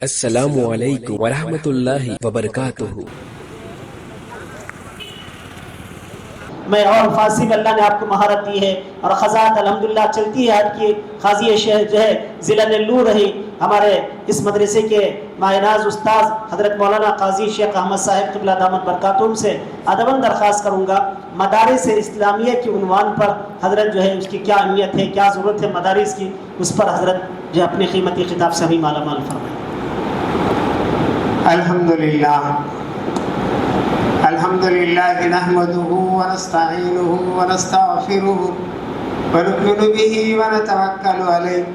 السلام علیکم ورحمۃ اللہ وبرکاتہ۔ میں اور فارسی میں اللہ نے آپ کو مہارت دی ہے اور خزانت الحمدللہ چلتی ہے آپ کی۔ قاضی شہر جو ہے ضلع نلور رہی ہمارے اس مدرسے کے مایناز استاذ حضرت مولانا قاضی شیخ احمد صاحب قبلہ دامت برکاتہم سے ادباً درخواست کروں گا، مدارس اسلامیہ کے عنوان پر حضرت جو ہے اس کی کیا اہمیت ہے، کیا ضرورت ہے مدارس کی، اس پر حضرت جو اپنے قیمتی خطاب سے ہمیں مالا مال فرمائیں۔ الحمد لله نحمده ونستعينه ونستغفره ونؤمن به ونتوكل عليه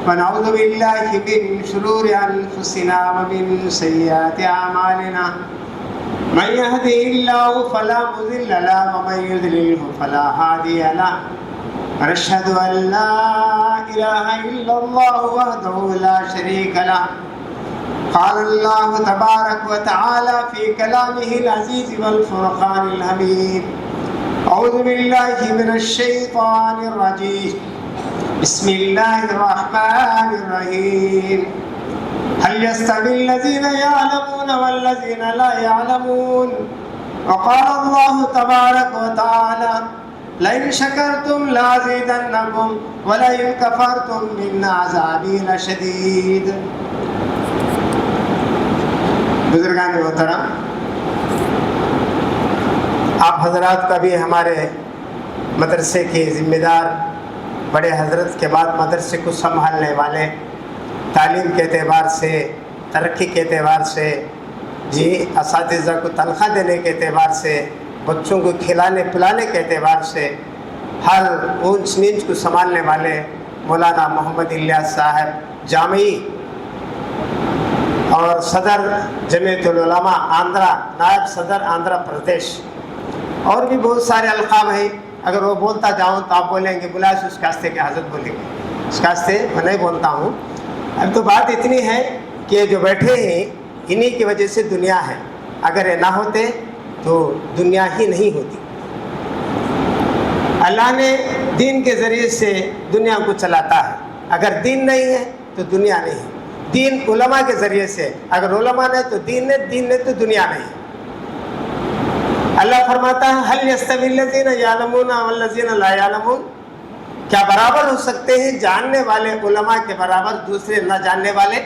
ونعوذ بالله من شرور أنفسنا ومن سيئات أعمالنا، من يهده الله فلا مضل له ومن يضلل فلا هادي له، ونشهد أن لا إله إلا الله وحده لا شريك له، قال الله تبارك وتعالى في كلامه العزيز والفرقان الحميد، أعوذ بالله من الشيطان الرجيم، بسم الله الرحمن الرحيم، هل يستوي الذين يعلمون والذين لا يعلمون، وقال الله تبارك وتعالى لئن شكرتم لأزيدنكم ولئن كفرتم إن عذابي لشديد۔ بزرگان محترم، آپ حضرات کا بھی ہمارے مدرسے کے ذمہ دار بڑے حضرت کے بعد مدرسے کو سنبھالنے والے، تعلیم کے اعتبار سے، ترقی کے اعتبار سے، اساتذہ کو تنخواہ دینے کے اعتبار سے، بچوں کو کھلانے پلانے کے اعتبار سے، ہر اونچ نیچ کو سنبھالنے والے مولانا محمد الیاس صاحب جامعی اور صدر جمعیت العلماء آندھرا، نائب صدر آندھرا پردیش، اور بھی بہت سارے القاب ہیں۔ اگر وہ بولتا جاؤں تو آپ بولیں گے بلاس اس کاستے کے حضرت بولیں گے، اس کاستے میں نہیں بولتا ہوں۔ اب تو بات اتنی ہے کہ جو بیٹھے ہیں انہی کی وجہ سے دنیا ہے، اگر یہ نہ ہوتے تو دنیا ہی نہیں ہوتی۔ اللہ نے دین کے ذریعے سے دنیا کو چلاتا ہے، اگر دین نہیں ہے تو دنیا نہیں۔ دین علماء کے ذریعے سے، اگر علماء نے تو دین نے، دین نے تو دنیا نہیں۔ اللہ فرماتا ہے هل يستوي الذين يعلمون والذين لا يعلمون، کیا برابر ہو سکتے ہیں جاننے والے علماء کے برابر دوسرے نہ جاننے والے؟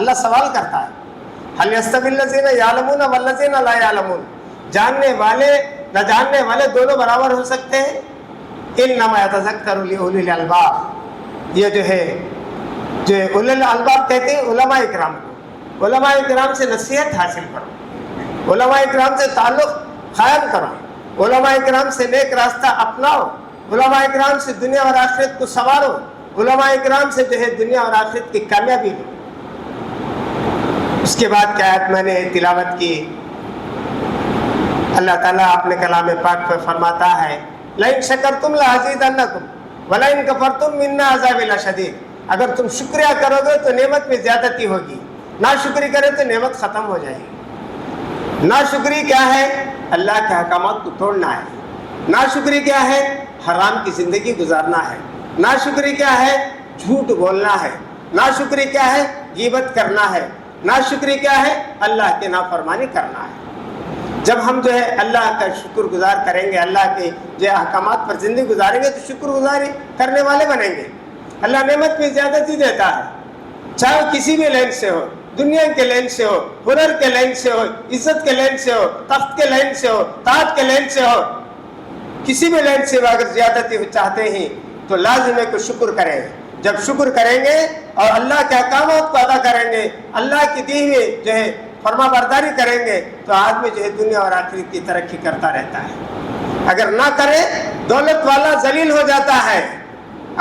اللہ سوال کرتا ہے هل يستوي الذين يعلمون والذين لا يعلمون، جاننے والے نہ جاننے والے دونوں برابر ہو سکتے ہیں؟ انما يتذكر اولو الالباب، یہ جو ہے جو اولو الالباب کہتے ہیں علماء اکرام کو، علماء اکرام سے نصیحت حاصل کرو، علماء اکرام سے تعلق قائم کرو، علماء اکرام سے نیک راستہ اپناؤ، علماء اکرام سے دنیا اور آخرت کو سنوارو، علماء اکرام سے جو ہے دنیا اور آخرت کی کامیابی لو۔ اس کے بعد کیا آیت میں نے تلاوت کی، اللہ تعالیٰ اپنے کلام پاک پر فرماتا ہے لئن شکرتم لأزیدنکم ولئن کفرتم ان عذابی لشدید، اگر تم شکریہ کرو گے تو نعمت میں زیادتی ہوگی، ناشکری کرے تو نعمت ختم ہو جائے گی۔ ناشکری کیا ہے؟ اللہ کے احکامات کو توڑنا ہے۔ ناشکری کیا ہے؟ حرام کی زندگی گزارنا ہے۔ ناشکری کیا ہے؟ جھوٹ بولنا ہے۔ ناشکری کیا ہے؟ غیبت کرنا ہے۔ ناشکری کیا ہے؟ اللہ کے نافرمانی کرنا ہے۔ جب ہم جو ہے اللہ کا شکر گزار کریں گے، اللہ کے جو احکامات پر زندگی گزاریں گے تو شکر گزاری کرنے والے بنیں گے۔ اللہ نعمت میں زیادتی دیتا ہے، چاہے کسی بھی لائن سے ہو، دنیا کے لائن سے ہو، ہنر کے لائن سے ہو، عزت کے لائن سے ہو، تخت کے لائن سے ہو، تاج کے لائن سے ہو، کسی بھی لائن سے اگر زیادتی چاہتے ہیں تو لازم ہے کہ شکر کریں۔ جب شکر کریں گے اور اللہ کے احکامات کو ادا کریں گے، اللہ کی دی ہوئی جو ہے فرما برداری کریں گے تو آدمی جو ہے دنیا اور آخرت کی ترقی کرتا رہتا ہے۔ اگر نہ کرے دولت والا ذلیل ہو جاتا ہے،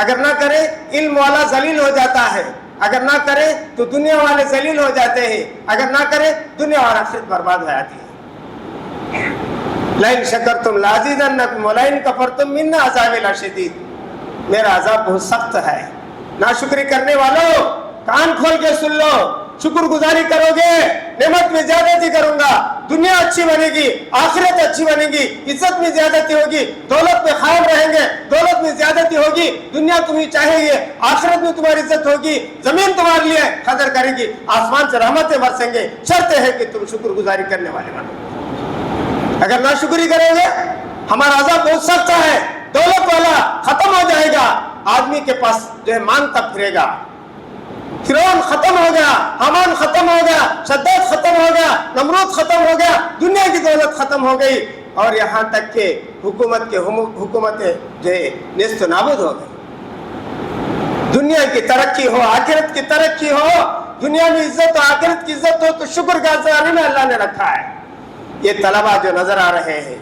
اگر نہ کرے علم والا ذلیل ہو جاتا ہے، اگر نہ کرے تو دنیا والے ذلیل ہو جاتے ہیں، اگر نہ کرے دنیا اور آخرت برباد ہو جاتی ہے۔ لئن شکرتم لازیدنکم ولئن کفرتم ان عذابی لشدید، میرا عذاب بہت سخت ہے۔ ناشکری کرنے والوں کان کھول کے سن لو، شکر گزاری کرو گے نعمت میں زیادتی کروں گا، दुनिया अच्छी बनेगी, आखिरत अच्छी बनेगी, इज्जत में ज्यादती होगी, दौलत में कायम रहेंगे, दौलत में ज्यादती होगी, दुनिया तुम्हें चाहेगी, आखिरत में तुम्हारी इज्जत होगी, जमीन तुम्हारे लिए कदर करेगी, आसमान से रहमतें बरसेंगे। शर्त है कि तुम शुक्रगुजारी करने वाले बनो। अगर नाशुक्री करोगे हमारा अज़ाब बहुत सख्त है। दौलत वाला खत्म हो जाएगा, आदमी के पास जो है मांगता फिरेगा। फिरौन खत्म हो गया, हामान खत्म हो गया, शद्दाद खत्म हो गया, नमरूद खत्म हो गया, दुनिया की दौलत खत्म हो गई, और यहाँ तक के हुकूमतें जो है नेस्त नाबूद हो गई। दुनिया की तरक्की हो, आखिरत की तरक्की हो, दुनिया में इज्जत हो, आखिरत की इज्जत हो, तो शुक्र गुजारी में अल्लाह ने रखा है। ये तलबा जो नजर आ रहे हैं,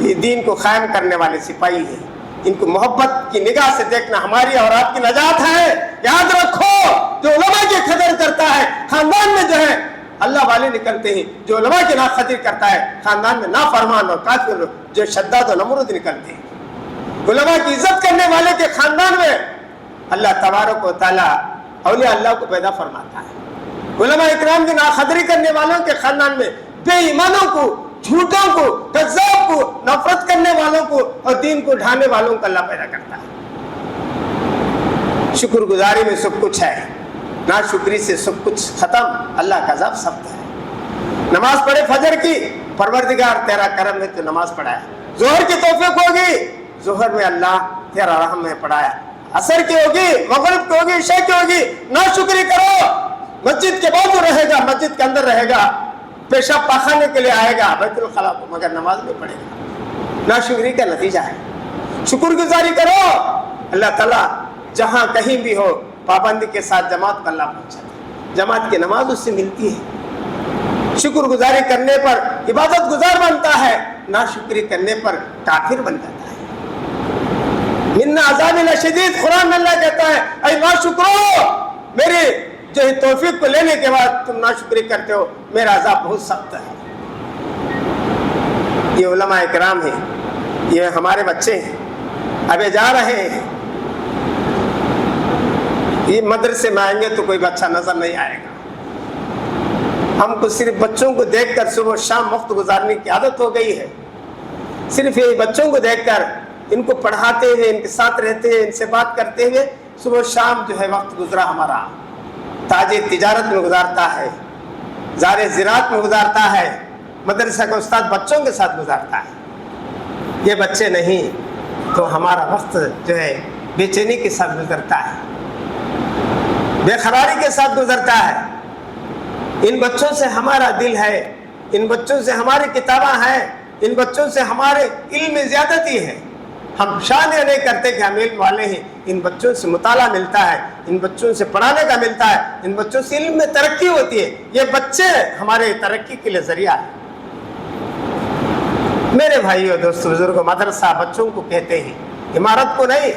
ये दीन को कायम करने वाले सिपाही हैं, इनको मोहब्बत की निगाह से देखना हमारी और आपकी नजात है। याद रखो, जो उलमा की कदर करता है खानदान में जो है अल्लाह वाले निकलते हैं, जो उलमा की नाकदर करता है खानदान में नाफरमान और काफिर जो शद्दाद और नमरूद निकलते हैं। उलमा की इज्जत करने वाले के खानदान में अल्लाह तबारक व तआला औलिया अल्लाह को पैदा फरमाता है। उलमा इकराम की नाकदरी करने वालों के खानदान में बेईमानों को, झूठों को, कज़्ज़ाब को, नफरत करने वालों को और दीन को ढाने वालों को अल्लाह पैदा करता है। शुक्रगुजारी में सब कुछ है, नाशुक्री से सब कुछ खत्म। अल्लाह का अज़ाब सख्त है। नमाज पढ़े फजर की, परवरदिगार तेरा करम है तो नमाज पढ़ाया। जोहर की तौफीक होगी, जोहर में अल्लाह तेरा रहम में पढ़ाया। असर की होगी, मगरिब की होगी, इशा की होगी, नाशुक्री करो। मस्जिद के बाजू रहेगा, मस्जिद के अंदर रहेगा, पेशाब पाखाने के लिए आएगा बैतुल खला को, मगर नमाज नहीं पढ़ेगा। नाशुक्री का नतीजा है। शुक्रगुजारी करो। अल्लाह ताला जहां कहीं भी हो पाबंदी के साथ जमात पर अल्लाह पहुंचाता है। जमात की नमाज उससे मिलती है। शुक्रगुजारी करने पर इबादत गुजार बनता है, नाशुक्री करने पर काफिर बन जाता है। मिन्ना अज़ाबिन शदीद, कुरान में अल्लाह कहता है, ऐ नाशुक्रो, मेरे जो है तौफीक को लेने के बाद तुम नाशुक्री करते हो, मेरा अज़ाब बहुत सख्त है। ये उलमा इकराम है, ये हमारे बच्चे हैं, अबे जा रहे हैं, ये मदरसे में आएंगे तो कोई बच्चा नजर नहीं आएगा। हमको सिर्फ बच्चों को देखकर सुबह शाम वक्त गुजारने की आदत हो गई है। सिर्फ ये बच्चों को देखकर, इनको पढ़ाते हुए, इनके साथ रहते हुए, इनसे बात करते हुए सुबह शाम जो है वक्त गुजरा हमारा। ताजे तिजारत में गुजारता है, ज़ारे ज़िरात में गुजारता है, मदरसा का उस्ताद बच्चों के साथ गुजारता है। ये बच्चे नहीं तो हमारा वक्त जो है बेचैनी के साथ गुजरता है, बेखरारी के साथ गुजरता है। इन बच्चों से हमारा दिल है, इन बच्चों से हमारी किताबें हैं, इन बच्चों से हमारे इल्म में ज़्यादती है। हम शान ये नहीं करते कि हम इल्म वाले हैं, इन बच्चों से मुताला मिलता है, इन बच्चों से पढ़ाने का मिलता है, इन बच्चों से इल्म में तरक्की होती है। ये बच्चे हमारे तरक्की के लिए जरिया है। मेरे भाइयों, दोस्तों, बुजुर्गों, मदरसा बच्चों को कहते हैं, इमारत को नहीं।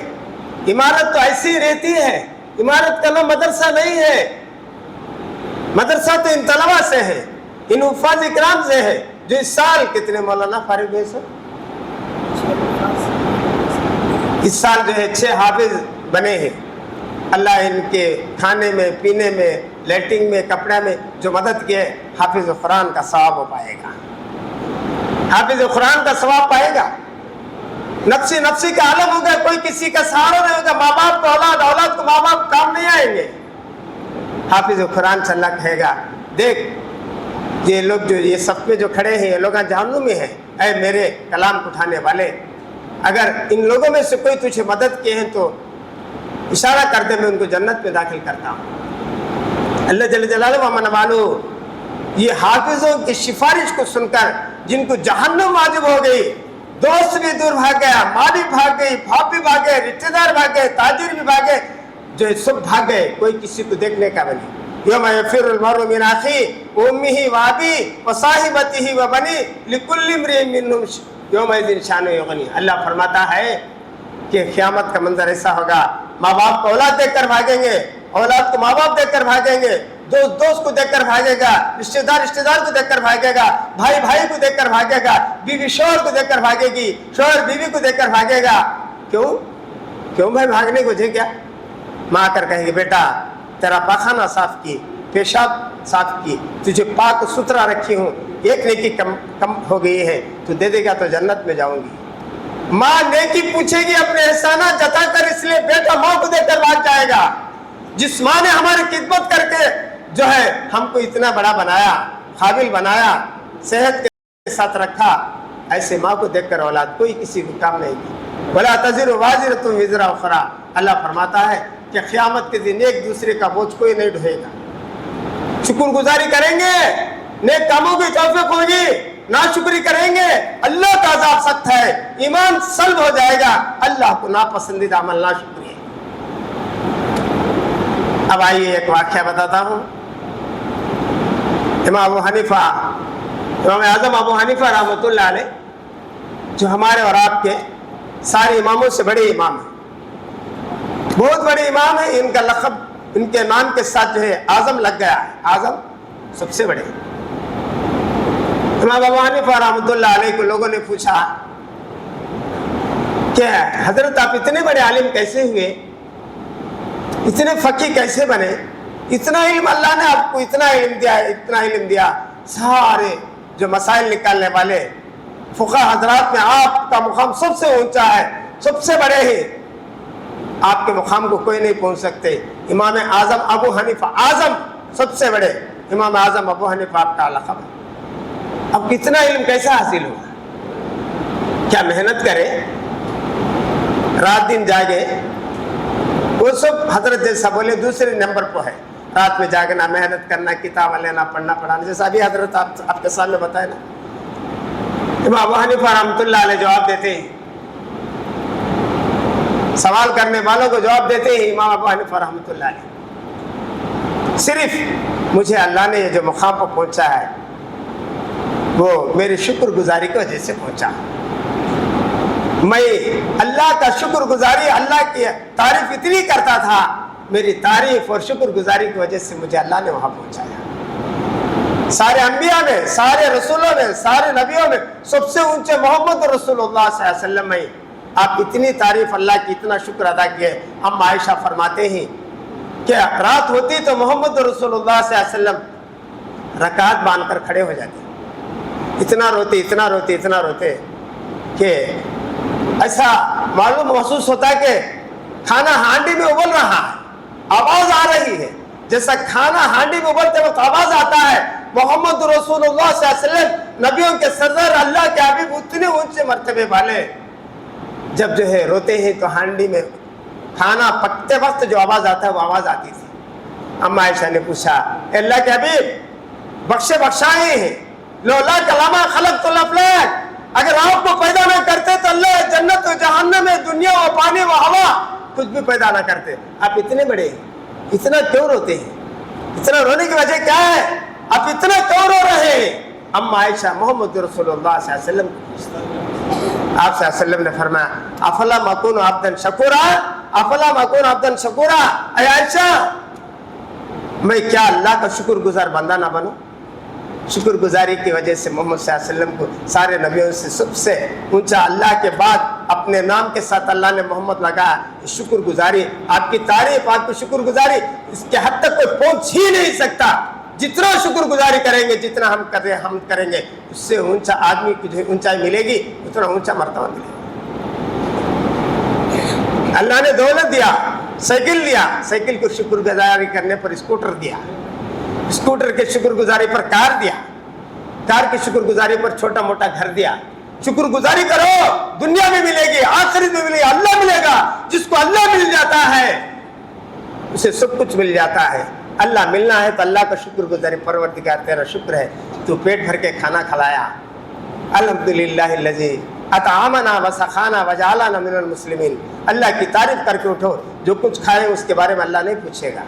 इमारत तो ऐसी रहती है, इमारत का नाम मदरसा नहीं है। मदरसा तो इन तलबा से है, इन उफ़ाज़ इकराम से है, जो इस साल कितने मौलाना फारिग हुए सर? इस साल जो है 6 हाफिज बने हैं। अल्लाह इनके खाने में, पीने में, लैट्रिन में, कपड़े में जो मदद किए, हाफिज कुरान का सवाब हो पाएगा। हाफिज कुरान का सवाब पाएगा। नफ्सी नफ्सी का आलम होगा, कोई किसी का सहारा नहीं होगा। माँ बाप को औलाद, औलाद को माँ बाप काम नहीं आएंगे। हाफिज कुरान से अल्लाह कहेगा, देख ये लोग जो ये सब पे जो खड़े हैं, ये लोग जहन्नुम में हैं। ऐ मेरे कलाम उठाने वाले, अगर इन लोगों में से कोई तुझे मदद किए हैं तो इशारा कर दे, मैं उनको जन्नत में दाखिल करता हूँ। अल्लाह जल्ल जलालुहु व मन वालू, ये हाफिजों की सिफारिश को सुनकर जिनको जहन्नुम वाजिब हो गई, दोस्त भी दूर भाग गया, माँ भी भाग गई, बाप भी भाग गए, रिश्तेदार भाग गए, ताजिर भी भाग गए, जो सब भाग गए, कोई किसी को देखने का बनी। यौम यफ़िरुल मर्उ मिन अख़ीही व उम्मिही व अबीही व साहिबतिही व बनीही लिकुल्लि इम्रिइन मिनहुम यौमइज़िन शानुन युग़नी। अल्लाह फरमाता है कि क़यामत का मंजर ऐसा होगा, माँ बाप को औलाद देखकर भागेंगे, औलाद को माँ बाप देखकर भागेंगे, दोस्त दोस्त को देखकर भागेगा, रिश्तेदार रिश्तेदार को देखकर भागेगा, भाई भाई को देखकर भागेगा, बीवी शौहर को देखकर भागेगी, शौहर बीवी को देखकर भागेगा। क्यों क्यों भाई भागने को है क्या? माँ आकर कहेगी, बेटा तेरा पाखाना साफ की, पेशाब साफ किए, तुझे पाक सुथरा रखी हूँ, एक नेकी कम हो गई है, तू दे देगा तो जन्नत में जाऊंगी। माँ नेकी पूछेगी अपने एहसाना जता कर, इसलिए बेटा माँ को देकर भाग जाएगा। जिस माँ ने हमारी खिदमत करके जो है हमको इतना बड़ा बनाया, काबिल बनाया, सेहत के साथ रखा, ऐसे माँ को देखकर औलाद कोई किसी को काम नहीं की। वला तज़िरु वाज़िरतुन विज़रा उख़रा, अल्लाह फरमाता है कि क़यामत के दिन एक दूसरे का बोझ कोई नहीं ढोएगा। शुक्रगुजारी करेंगे, नेक कामों की तौफीक होगी, नाशुक्री करेंगे, अल्लाह का अज़ाब सख्त है, ईमान सल्ब हो जाएगा, अल्लाह को नापसंदीदा अमल नाशुक्री है। अब आइए एक वाक़या बताता हूँ। इमाम आज़म अबू हनीफा रहमतुल्लाह अलैह, जो हमारे और आपके सारे इमामों से बड़े इमाम हैं, बहुत बड़े इमाम हैं। इनका लक़ब इनके नाम के साथ जो है आज़म लग गया है, आज़म सबसे बड़े। इमाम अबू हनीफा रहमतुल्लाह अलैह को लोगों ने पूछा कि हजरत आप इतने बड़े आलिम कैसे हुए, इतने फ़क़ीह कैसे बने, इतना इल्म अल्लाह ने आपको इतना इल्म दिया, इतना इल्म दिया, सारे जो मसाइल निकालने वाले फ़ुक़हा हज़रात में आपका मुक़ाम सबसे ऊंचा है, सबसे बड़े हैं, आपके मुक़ाम को कोई नहीं पहुंच सकते। इमाम आज़म अबू हनीफा, आज़म सबसे बड़े इमाम आज़म अबू हनीफा आपका लक़ब है। अब कितना इल्म कैसा हासिल हुआ, क्या मेहनत करें, रात दिन जागे, वो सब हजरत जैसा बोले दूसरे नंबर पर है। रात में जागना, मेहनत करना, किताब लेना, पढ़ना पढ़ाना, जैसा अभी हजरत आपके सामने बताए ना। इमाम अबू हनीफा रहमतुल्लाह अलैह जवाब देते हैं, सवाल करने वालों को जवाब देते हैं इमाम अबू हनीफा रहमतुल्लाह अलैह, सिर्फ मुझे अल्लाह ने ये जो मुकाम पर पहुंचा है वो मेरी शुक्रगुजारी की वजह से पहुंचा। मैं अल्लाह का शुक्रगुजारी, अल्लाह की तारीफ इतनी करता था, मेरी तारीफ और शुक्रगुजारी की वजह से मुझे अल्लाह ने वहां पहुंचाया। सारे अंबिया में, सारे रसूलों में, सारे नबियों में सबसे ऊंचे मोहम्मद रसूलुल्लाह सल्लल्लाहु अलैहि वसल्लम में आप इतनी तारीफ अल्लाह की, इतना शुक्र अदा किए। हम आयशा फरमाते हैं कि रात होती तो मोहम्मद रसूलुल्लाह सल्लल्लाहु अलैहि वसल्लम रकात बांध कर खड़े हो जाते, इतना रोते, इतना रोते, इतना रोते कि ऐसा मालूम महसूस होता है कि खाना हांडी में उबल रहा है, आवाज आ रही है, जैसा खाना हांडी में उबलते वक्त आवाज आता है। मोहम्मद रसूलुल्लाह सल्लल्लाहु अलैहि वसल्लम नबियों के सरदार, अल्लाह के हबीब, उतने ऊंचे मर्तबे वाले, जब जो है रोते हैं तो हांडी में खाना पकते वक्त जो आवाज आता है वो आवाज आती थी। अम्मा आयशा ने पूछा, अल्लाह के हबीब बख्शे बख्शाए हैं, लौला कलामा खलक़तुल अफ़लाक, अगर आपको पैदा ना करते तो अल्लाह जन्नत और जहन्नम में, दुनिया और पानी व हवा कुछ भी पैदा ना करते। आप इतने बड़े हैं, इतना क्यों रोते हैं, इतना रोने की वजह क्या है, आप इतना क्यों रो रहे हैं? अम्मा आयशा मोहम्मद रसूलुल्लाह सल्लल्लाहु अलैहि वसल्लम, आप सल्लल्लाहु अलैहि वसल्लम ने फरमाया, अफला मकून अब्दन शकूरा, अफला मकून अब्दन शकूरा, ऐ आयशा मैं क्या अल्लाह का शुक्रगुजार बंदा ना बनूं? शुक्रगुजारी की वजह से मोहम्मद सल्लल्लाहु अलैहि वसल्लम को सारे नबियों से सबसे ऊंचा, अल्लाह के बाद अपने नाम के साथ अल्लाह ने मोहम्मद लगाया। शुक्रगुजारी, आपकी तारीफ, आपकी शुक्रगुजारी इसके हद तक कोई पहुंच ही नहीं सकता। जितना शुक्रगुजारी करेंगे, जितना हम करेंगे, उससे ऊंचा आदमी की जो ऊंचाई मिलेगी, उतना ऊंचा मर्तबा मिलेगा। अल्लाह ने दौलत दिया, साइकिल दिया, साइकिल को शुक्रगुजारी करने पर स्कूटर दिया, स्कूटर के शुक्रगुजारी पर कार दिया, कार की शुक्रगुजारी पर छोटा मोटा घर दिया। शुक्रगुजारी करो, दुनिया में मिलेगी, आखिरत में मिलेगी, अल्लाह मिलेगा। जिसको अल्लाह मिल जाता है उसे सब कुछ मिल जाता है। अल्लाह मिलना है तो अल्लाह का शुक्रगुजारी, परवरदिगार तेरा शुक्र है तू पेट भर के खाना खिलाया, अल्हम्दुलिल्लाहिल्लज़ी अतआमना व सखाना व जअलना मिनल मुस्लिमीन। अल्लाह की तारीफ करके उठो, जो कुछ खाए उसके बारे में अल्लाह नहीं पूछेगा।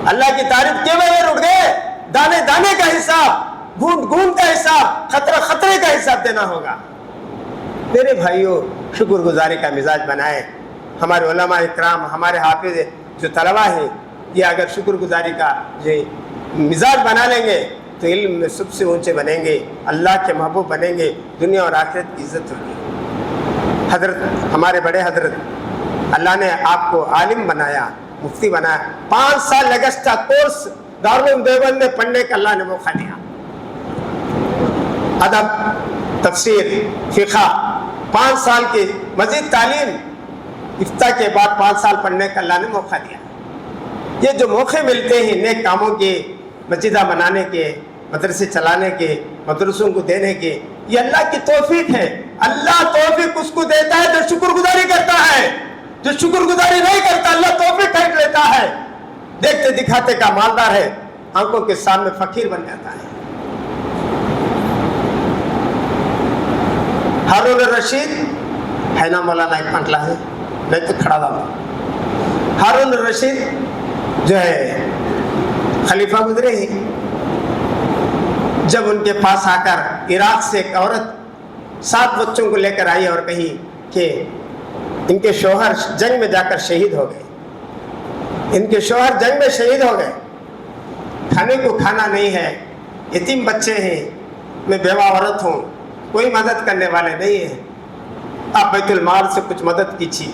अल्लाह की तारीफ के बगैर उठ गए, दाने दाने का हिसाब, घूंट घूंट का हिसाब, खतरा खतरे का हिसाब देना होगा। मेरे भाइयों, शुक्रगुजारी का मिजाज बनाए। हमारे उलमा इकराम, हमारे हाफिज जो तलबा हैं, ये अगर शुक्रगुजारी का ये मिजाज बना लेंगे तो इल्म में सबसे ऊंचे बनेंगे, अल्लाह के महबूब बनेंगे, दुनिया और आखिरत की इज्जत होगी। हजरत, हमारे बड़े हजरत, अल्लाह ने आपको आलिम बनाया, मुफ्ती बनाया, 5 साल लगश्ता कोर्स दारुल देवबंद में पढ़ने का अल्लाह ने मौका दिया। अदब, तफसीर, फ़िक़्ह 5 साल की मज़ीद तालीम इफ्ता के बाद 5 साल पढ़ने का अल्लाह ने मौका दिया। ये जो मौके मिलते हैं नेक कामों के, मस्जिदा बनाने के, मदरसे चलाने के, मदरसों को देने के, ये अल्लाह की तौफीक है। अल्लाह तौफीक उसको देता है जो शुक्रगुजारी करता है। जो शुक्रगुजारी नहीं करता अल्लाह तौफीक काट लेता है। देखते दिखाते का मालदार है, आंखों के सामने फकीर बन जाता है। हारून रशीद है ना, मौलाना एक पंटला है, नहीं तो खड़ा था। हारून रशीद जो है खलीफा गुजरे ही, जब उनके पास आकर इराक से एक औरत 7 बच्चों को लेकर आई और कही कि इनके शौहर जंग में जाकर शहीद हो गए, इनके शौहर जंग में शहीद हो गए, खाने को खाना नहीं है, यतीम बच्चे हैं, मैं बेवा औरत हूँ, कोई मदद करने वाले नहीं है, आप बैतुल माल से कुछ मदद कीजिए,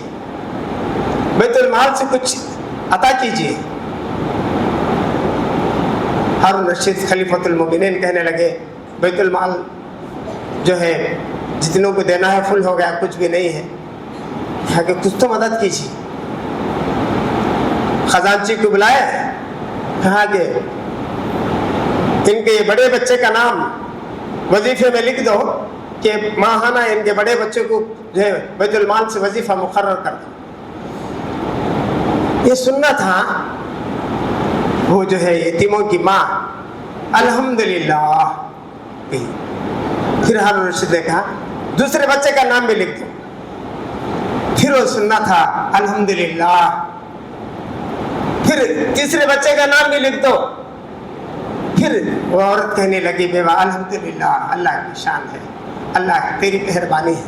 बैतुल माल से कुछ अता कीजिए। हारून रशीद खलीफतुल मोमिनीन कहने लगे बैतुल माल जो है जितनों को देना है फुल हो गया, कुछ भी नहीं है, कहा कि कुछ तो मदद कीजिए। खजांची को बुलाए, कहा कि इनके बड़े बच्चे का नाम वजीफे में लिख दो कि माहाना इनके बड़े बच्चे को जो है बैतुल माल से वजीफा मुकर्रर कर दो। ये सुनना था। वो जो है यतीमों की माँ अल्हम्दुलिल्लाह कही। फिर हारून रशीद ने कहा दूसरे बच्चे का नाम भी लिख दो। फिर वो सुनना था अल्हम्दुलिल्लाह। फिर तीसरे बच्चे का नाम भी लिख दो। फिर वो औरत कहने लगी बेवा अल्हम्दुलिल्लाह, अल्लाह की शान है, अल्लाह तेरी मेहरबानी है।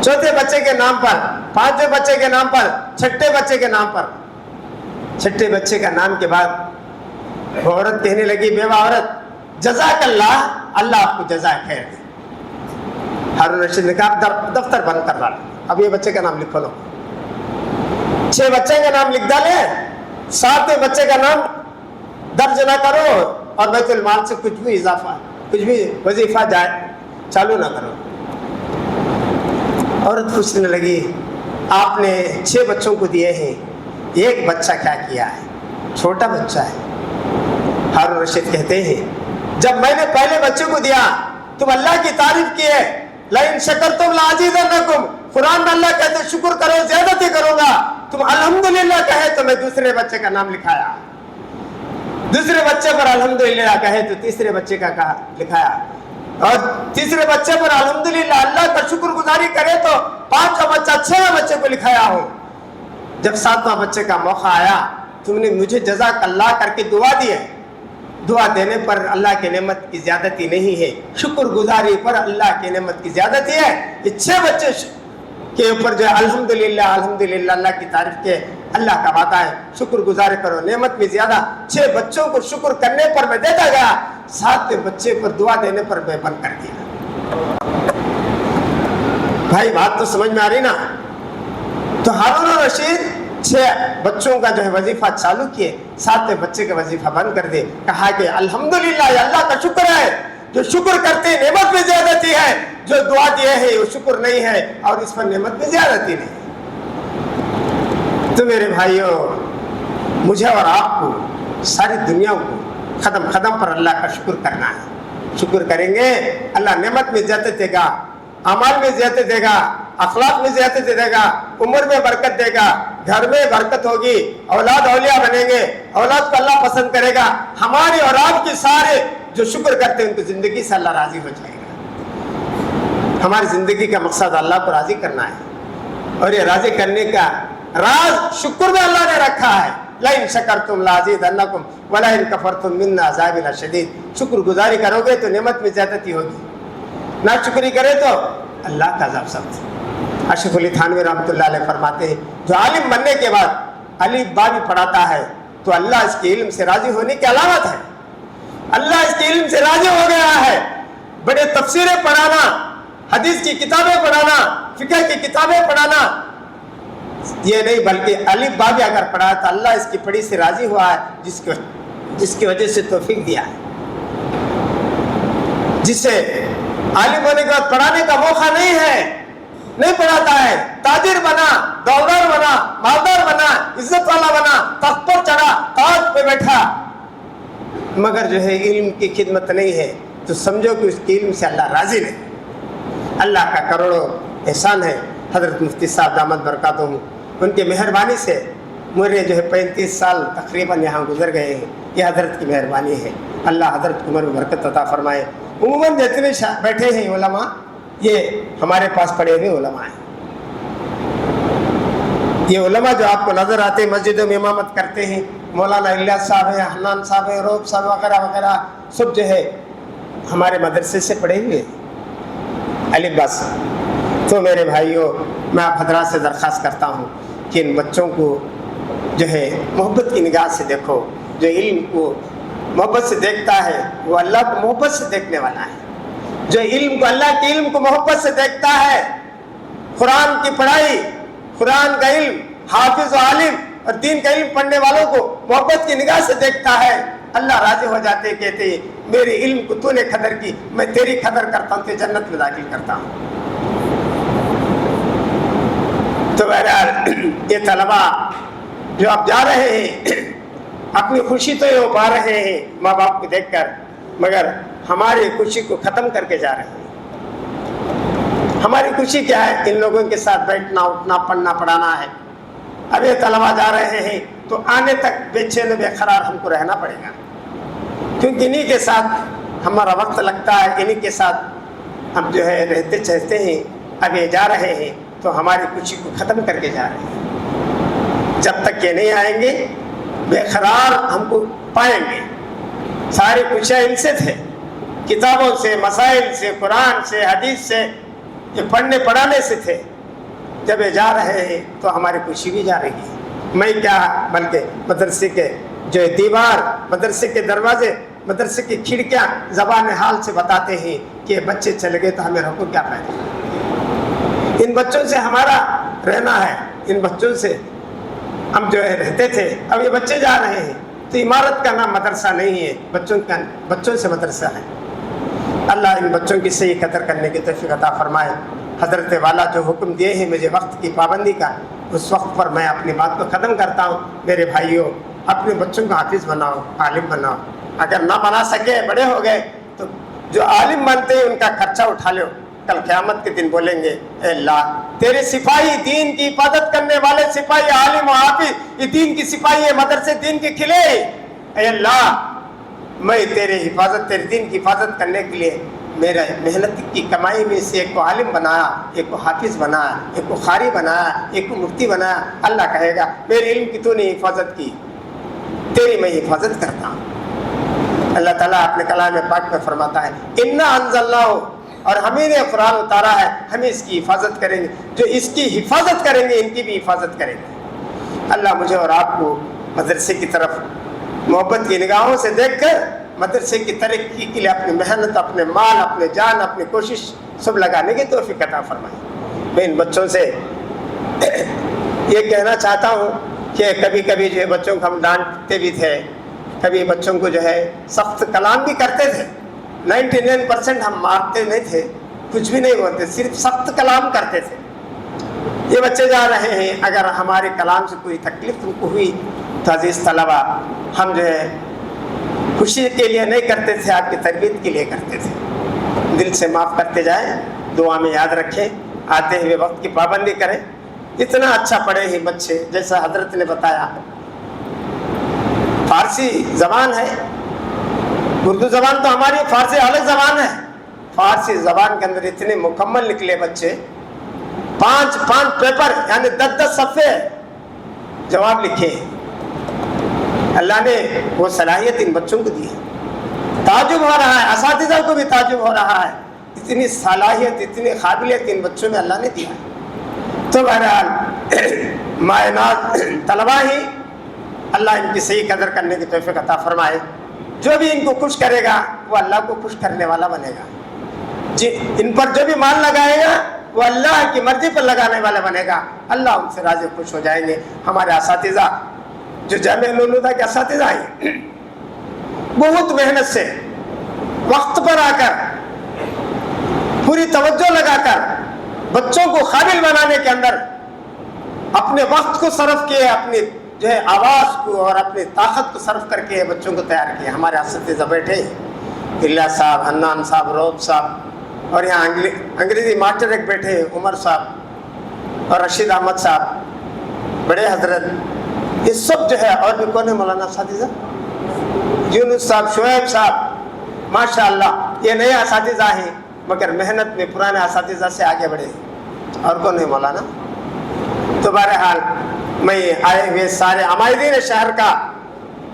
चौथे बच्चे के नाम पर, 5वें बच्चे के नाम पर, 6ठे बच्चे के नाम पर, 6ठे बच्चे का नाम के बाद वो औरत कहने लगी बेवा औरत जज़ाकल्लाह, अल्लाह आपको जज़ा खैर दे। हारून रशीद ने कहा दफ्तर बंद कर डालो, अब ये बच्चे का नाम लिखो लो। 6 बच्चे का नाम लिख डाले, 7वें बच्चे का नाम दर्ज ना करो और बैतुल माल से कुछ भी इजाफा, कुछ भी वजीफा जाए चालू ना करो। औरत पूछने लगी आपने 6 बच्चों को दिए हैं, एक बच्चा क्या किया है, छोटा बच्चा है। हारून रशीद कहते हैं जब मैंने पहले बच्चे को दिया तुम अल्लाह की तारीफ की है, लाइन शकरतुम लाज़ीदन्नकुम, कुरान में अल्लाह कहते शुक्र करो ज्यादती करूंगा। तुम अल्हम्दुलिल्लाह कहे तो मैं दूसरे बच्चे का नाम लिखाया, दूसरे बच्चे पर अल्हम्दुलिल्लाह कहे तो तीसरे बच्चे का कहा लिखाया, और तीसरे बच्चे पर अल्हम्दुलिल्लाह अल्लाह का शुक्रगुजारी करे तो 5वां बच्चा 6वें बच्चे को लिखाया हूँ। जब 7वां बच्चे का मौका आया तुमने मुझे जज़ाकल्लाह करके दुआ दी है। दुआ देने पर अल्लाह की नेमत की ज्यादती नहीं है, शुक्रगुजारी पर अल्लाह की नेमत की ज्यादती है। ये 6 बच्चे के ऊपर जो है अल्हम्दुलिल्लाह अल्हम्दुलिल्लाह अल्लाह की तारीफ के अल्लाह का वादा है, शुक्रगुजारी करो नेमत में ज्यादा। 6 बच्चों को शुक्र करने पर मैं देता गया, 7वें बच्चे पर दुआ देने पर मैं बंद कर दिया। भाई बात तो समझ में आ रही ना। तो हारून रशीद 6 बच्चों का जो है वजीफा चालू किए, 7वें बच्चे का वजीफा बंद कर दे। कहा कि अल्हम्दुलिल्लाह अल्लाह का शुक्र है, जो शुक्र करते नेमत में ज्यादती है, जो दुआ दिए है वो शुक्र नहीं है और इस पर नेमत में ज्यादती नहीं। तो मेरे भाइयों मुझे और आपको सारी दुनिया को कदम कदम पर अल्लाह का शुक्र करना है। शुक्र करेंगे अल्लाह नेमत में ज्यादती देगा, अमाल में ज्यादती देगा, अखलाक में ज्यादती देगा, उम्र में बरकत देगा, घर में बरकत होगी, औलाद औलिया बनेंगे, औलाद को अल्लाह पसंद करेगा। हमारे और आपके सारे जो शुक्र करते हैं उनको जिंदगी से अल्लाह राजी हो जाएगा। हमारी जिंदगी का मकसद अल्लाह को राजी करना है और ये राजी करने का राज शुक्र में अल्लाह ने रखा है। लाइन शकरतुम लाज़ीदन्नकुम वलाइन कफरतुम मिन अज़ाबिन शदीद। शुक्रगुजारी करोगे तो नेमत में ज्यादती होगी, ना शुक्री करे तो अल्लाह का अज़ाब सख्त। अशरफ अली थानवी रहमतुल्लाह अलैह फरमाते हैं जो आलिम बनने के बाद अलीफ बा भी पढ़ाता है तो अल्लाह इसके इल्म से राजी होने की अलामत है। अल्लाह इसके इल्म से राजी हो गया है। बड़े तफसीरें पढ़ाना, हदीस की किताबें पढ़ाना, फिक्र की किताबें पढ़ाना ये नहीं, बल्कि अलीफ बा भी अगर पढ़ा तो अल्लाह इसकी पढ़ी से राजी हुआ है, जिसको جس کی وجہ سے توفیق دیا ہے. جسے عالم ہونے کے بعد پڑھانے کا موقع نہیں ہے، نہیں پڑھاتا ہے، تاجر بنا، دولدار بنا، مالدار بنا، عزت والا بنا، تخت پر چڑھا، تاج پہ بیٹھا، مگر جو ہے علم کی خدمت نہیں ہے، تو سمجھو کہ اس کے علم سے اللہ راضی نہیں. اللہ کا کروڑوں احسان ہے. حضرت مفتی صاحب دامت برکاتہم، ان کی مہربانی سے میرے جو ہے 35 سال تقریباً یہاں گزر گئے ہیں. یہ حضرت کی مہربانی ہے. اللہ حضرت کو عمر میں برکت عطا فرمائے. عموماً جتنے بیٹھے ہیں علماء، یہ ہمارے پاس پڑے ہوئے علماء ہیں. یہ علماء جو آپ کو نظر آتے ہیں مسجدوں میں امامت کرتے ہیں، مولانا الیاس صاحب ہیں، حنان صاحب ہیں، روب صاحب وغیرہ وغیرہ، سب جو ہے ہمارے مدرسے سے پڑھے ہوئے ہیں. الف بس. تو میرے بھائیوں، میں آپ حضرات سے درخواست کرتا ہوں کہ ان بچوں کو جو ہے محبت کی نگاہ سے دیکھو. جو علم کو محبت سے دیکھتا ہے وہ اللہ کو محبت سے دیکھنے والا ہے. جو علم کو، اللہ کے علم کو محبت سے دیکھتا ہے، قرآن کی پڑھائی، قرآن کا علم، حافظ و عالم اور دین کا علم پڑھنے والوں کو محبت کی نگاہ سے دیکھتا ہے، اللہ راضی ہو جاتے، کہتے ہیں میرے علم کو تو نے قدر کی، میں تیری قدر کرتا ہوں، تجھے جنت میں داخل کرتا ہوں. تو بہرحال یہ طلبا جو آپ جا رہے ہیں، اپنی خوشی تو یہ پا رہے ہیں ماں باپ کو دیکھ کر، مگر ہماری خوشی کو ختم کر کے جا رہے ہیں. ہماری خوشی کیا ہے؟ ان لوگوں کے ساتھ بیٹھنا، اٹھنا، پڑھنا، پڑھانا ہے. اب یہ طلبا جا رہے ہیں تو آنے تک بے چین بے قرار ہم کو رہنا پڑے گا، کیونکہ انہی کے ساتھ ہمارا وقت لگتا ہے، انہی کے ساتھ ہم جو ہے رہتے چہتے ہیں. اب یہ جا رہے ہیں تو ہماری خوشی کو ختم کر کے جا رہے ہیں. جب تک یہ نہیں آئیں گے بے قرار ہم کو پائیں گے. ساری خوشیاں ان سے تھے، کتابوں سے، مسائل سے، قرآن سے، حدیث سے، یہ پڑھنے پڑھانے سے تھے. جب یہ جا رہے ہیں تو ہماری خوشی بھی جا رہی ہے. میں کیا بلکہ مدرسے کے جو دیوار، مدرسے کے دروازے، مدرسے کی کھڑکیاں زبان حال سے بتاتے ہیں کہ بچے چلے گئے تو ہمیں رکھو کیا فائدہ. ان بچوں سے ہمارا رہنا ہے، ان بچوں سے ہم جو ہے رہتے تھے. اب یہ بچے جا رہے ہیں تو عمارت کا نام مدرسہ نہیں ہے، بچوں سے مدرسہ ہے. اللہ ان بچوں کی صحیح قدر کرنے کی توفیق عطا فرمائے. حضرت والا جو حکم دیے ہیں مجھے وقت کی پابندی کا، اس وقت پر میں اپنی بات کو ختم کرتا ہوں. میرے بھائیوں، اپنے بچوں کو حافظ بناؤ، عالم بناؤ. اگر نہ بنا سکے، بڑے ہو گئے، تو جو عالم بنتے ہیں ان کا خرچہ اٹھا لو. کل قیامت کے دن بولیں گے اے اللہ تیرے سپاہی، دین کی حفاظت کرنے والے سپاہی، عالم و حافظ، یہ دین کی سپاہی ہے، مدرسے دین کے کھلے. اے اللہ میں تیرے حفاظت، تیرے دین کی حفاظت کرنے کے لیے میرا محنت کی کمائی میں سے ایک کو عالم بنایا، ایک کو حافظ بنایا، ایک کو قاری بنایا، ایک کو مفتی بنایا. اللہ کہے گا میرے علم کی تو نے حفاظت کی، تیری میں حفاظت کرتا ہوں. اللہ تعالیٰ اپنے کلام پاک میں فرماتا ہے انا انزلناہ، اور ہمیں نے قرآن اتارا ہے، ہمیں اس کی حفاظت کریں گے. جو اس کی حفاظت کریں گے ان کی بھی حفاظت کریں گے. اللہ مجھے اور آپ کو مدرسے کی طرف محبت کی نگاہوں سے دیکھ کر مدرسے کی ترقی کے لیے اپنی محنت، اپنے مال، اپنے جان، اپنی کوشش سب لگانے کی توفیق عطا فرمائے. میں ان بچوں سے یہ کہنا چاہتا ہوں کہ کبھی کبھی جو ہے بچوں کو ہم ڈانٹتے بھی تھے، کبھی بچوں کو جو ہے سخت کلام بھی کرتے تھے. 99% ہم مارتے نہیں تھے، کچھ بھی نہیں بولتے، صرف سخت کلام کرتے تھے. یہ بچے جا رہے ہیں، اگر ہمارے کلام سے کوئی تکلیف ان کو ہوئی تو عزیز طلبہ، ہم جو ہے خوشی کے لیے نہیں کرتے تھے، آپ کی تربیت کے لیے کرتے تھے. دل سے معاف کرتے جائیں، دعا میں یاد رکھیں، آتے ہوئے وقت کی پابندی کریں. اتنا اچھا پڑھے ہیں بچے، جیسا حضرت نے بتایا. فارسی زبان ہے، اردو زبان تو ہماری، فارسی الگ زبان ہے. فارسی زبان کے اندر اتنے مکمل نکلے بچے، 5 پیپر یعنی 10 صفحے جواب لکھے. اللہ نے وہ صلاحیت ان بچوں کو دی ہے. تعجب ہو رہا ہے، اساتذہ کو بھی تعجب ہو رہا ہے، اتنی صلاحیت، اتنی قابلیت ان بچوں میں اللہ نے دیا ہے. تو بہرحال مائنات طلبا ہی اللہ ان کی صحیح قدر کرنے کی توفیق عطا فرمائے. جو بھی ان کو خوش کرے گا وہ اللہ کو خوش کرنے والا بنے گا. ان پر جو بھی مال لگائے گا وہ اللہ کی مرضی پر لگانے والا بنے گا. اللہ ان سے راضی خوش ہو جائیں گے. ہمارے اساتذہ جو جامعہ نور الہدیٰ کے اساتذہ ہیں، बहुत मेहनत से वक्त पर आकर पूरी तवज्जो लगाकर बच्चों को काबिल बनाने के अंदर अपने वक्त को सर्फ किए, अपनी जो है आवाज़ को और अपनी ताकत को सर्फ करके बच्चों को तैयार किया। हमारे असतिज़ा बैठे, इल्ला साहब, हन्नान साहब, रौब साहब, और यहाँ अंग्रेज़ी मास्टर एक बैठे, उमर साहब और रशीद अहमद साहब, बड़े हजरत, ये सब जो है। और भी कौन है मौलाना असतिज़ा? यूनुस साहब, शुएब साहब, माशाअल्लाह ये नए असतिज़ा हैं मगर मेहनत में पुराने असतिज़ा से आगे बढ़े। और कौन है मौलाना? तो बहरहाल मैं आए हुए सारे अमायदीन शहर का,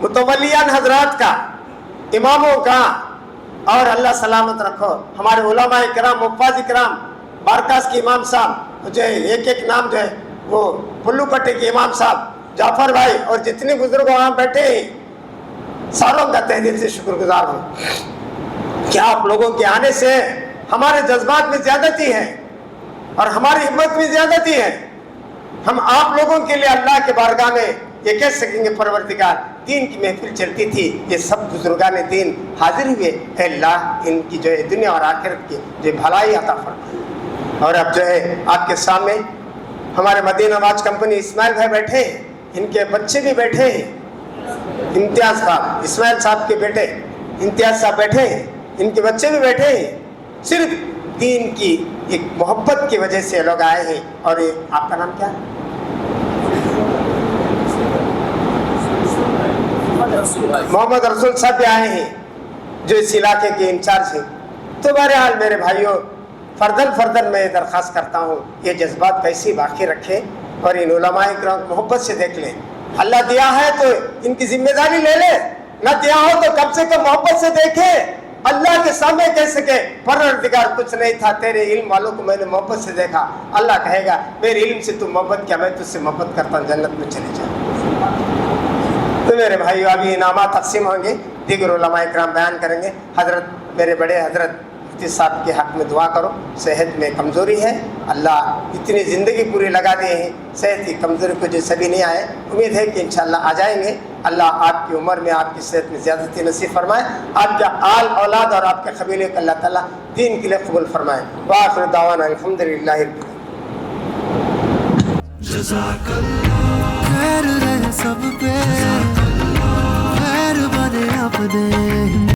मुतवलियान हजरात का, इमामों का, और अल्लाह सलामत रखो हमारे उलमाए किराम, मुफ़्फ़ाज़ किराम, बारकास के इमाम साहब जो है, एक एक नाम जो है वो पुल्लू कट्टे के इमाम साहब, जाफर भाई, और जितने बुजुर्ग वहाँ बैठे हैं सारों का तहे दिल से शुक्रगुजार हूँ कि आप लोगों के आने से हमारे जज्बात में ज़्यादती है और हमारी हिम्मत में ज़्यादती है। हम आप लोगों के लिए अल्लाह के बारगाह में ये कह सकेंगे, परवरदिगार दीन की महफिल चलती थी, ये सब बुजुर्गान दीन हाजिर हुए, अल्लाह इनकी जो है दुनिया और आखिरत की जो भलाई अता फरमाए। और अब जो है आपके सामने हमारे मदीना वाच कंपनी इस्माइल भाई बैठे हैं, इनके बच्चे भी बैठे हैं, इम्तियाज़ साहब, इस्माइल साहब के बेटे इम्तियाज़ साहब बैठे हैं, इनके बच्चे भी बैठे हैं। सिर्फ दीन की एक मोहब्बत की वजह से लोग आए हैं। और ये आपका नाम क्या है? मोहम्मद रसूल साहब भी आए हैं जो इस इलाके के इंचार्ज हैं। तो बहरहाल मेरे भाइयों, फर्दन मैं दरख्वास्त करता हूँ ये जज्बात कैसी बाकी रखें और इन उलमाए किराम मोहब्बत से देख लें। अल्लाह दिया है तो इनकी जिम्मेदारी ले ले, न दिया हो तो कम से कम मोहब्बत से देखे, अल्लाह के सामने कह सके परवरदिगार कुछ नहीं था, तेरे इल्म वालों को मैंने मोहब्बत से देखा। अल्लाह कहेगा मेरे इल्म से तू मोहब्बत किया, मैं तुझसे मोहब्बत करता हूँ, जन्नत में चले जा। तो मेरे भाइयों अभी इनामात तकसीम होंगे, दीगर उलमाए किराम बयान करेंगे। हजरत मेरे बड़े हजरत मुफ्ती साहब के हक़ में दुआ करो, सेहत में कमज़ोरी है, अल्लाह इतनी ज़िंदगी पूरी लगा दिए हैं, सेहत की कमज़ोरी को जैसे भी नहीं आए, उम्मीद है कि इंशाअल्लाह आ जाएंगे। अल्लाह आपकी उम्र में आपकी सेहत में ज़्यादती नसीब फरमाए, आपके आल औलाद और आपके क़बीले को अल्लाह ताला दीन के लिए कबूल फरमाए। व आखिर दावाना अल्हम्दुलिल्लाहि रब्बिल आलमीन। सब पे खैर बने अपने।